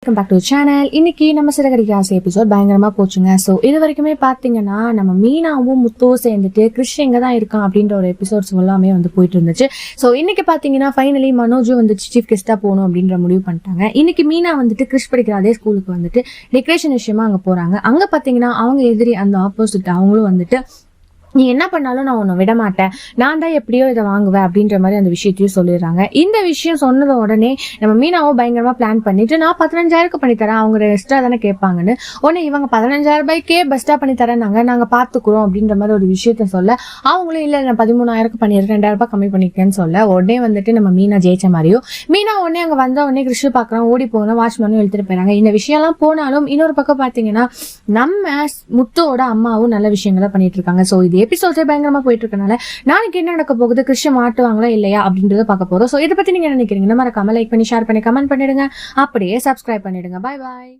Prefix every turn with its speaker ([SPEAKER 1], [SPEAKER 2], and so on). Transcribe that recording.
[SPEAKER 1] Welcome back to channel. இன்னைக்கு நம்ம சிறகடிக்க ஆசை எபிசோட் பயங்கரமா போச்சுங்க. ஸோ இது வரைக்குமே பாத்தீங்கன்னா நம்ம மீனாவும் முத்துவும் சேர்ந்துட்டு கிறிஷ் எங்க தான் இருக்கான் அப்படின்ற ஒரு எபிசோட்ஸ் எல்லாமே போயிட்டு இருந்துச்சு. ஸோ இன்னைக்கு பாத்தீங்கன்னா ஃபைனலி மனோஜும் சீஃப் கெஸ்டா போகணும் அப்படின்ற முடிவு பண்ணிட்டாங்க. இன்னைக்கு மீனா கிறிஷ் படிக்கிற அதே ஸ்கூலுக்கு டெக்கரேஷன் விஷயமா அங்க போறாங்க. அங்க பாத்தீங்கன்னா அவங்க எதிரி அந்த ஆப்போசிட் அவங்களும் நீ என்ன பண்ணாலும் நான் உன்னை விட மாட்டேன், நான் தான் எப்படியோ இதை வாங்குவேன் அப்படின்ற மாதிரி அந்த விஷயத்தையும் சொல்லிடுறாங்க. இந்த விஷயம் சொன்னத உடனே நம்ம மீனாவும் பயங்கரமா பிளான் பண்ணிட்டு நான் 15,000 பண்ணி தரேன், அவங்க எக்ஸ்ட்ரா தானே கேட்பாங்கன்னு உடனே இவங்க 15,000 ரூபாய்க்கே பெஸ்டா பண்ணி தரேன், நாங்க பாத்துக்கிறோம் அப்படின்ற மாதிரி ஒரு விஷயத்த சொல்ல அவங்களும் இல்ல நான் 13,000 பண்ணிடுறேன், 2,000 ரூபாய் கம்மி பண்ணிக்கேன்னு சொல்ல உடனே நம்ம மீனா ஜெயிச்ச மாதிரியும் மீனா உடனே அங்க வந்த உடனே கிறிஷ் பாக்குறோம், ஓடி போகணும் வாட்ச்மேனும் எழுத்துட்டு போயிறாங்க. இந்த விஷயம் எல்லாம் போனாலும் இன்னொரு பக்கம் பாத்தீங்கன்னா நம்ம முத்தோட அம்மாவும் நல்ல விஷயங்களை பண்ணிட்டு இருக்காங்க. சோ இது எபிசோட்ஸே பயங்கரமா போயிட்டு இருக்கனால நாளைக்கு என்ன நடக்க போகுது, கிறிஷ் மாட்டுவாங்களா இல்லையா அப்படின்றத பார்க்க போறோம். சோ இதை பத்தி நீங்க என்ன நினைக்கிறீங்க? மறக்காம லைக் பண்ணி ஷேர் பண்ணி கமெண்ட் பண்ணிடுங்க, அப்படியே சப்ஸ்கிரைப் பண்ணிடுங்க. பாய் பாய்.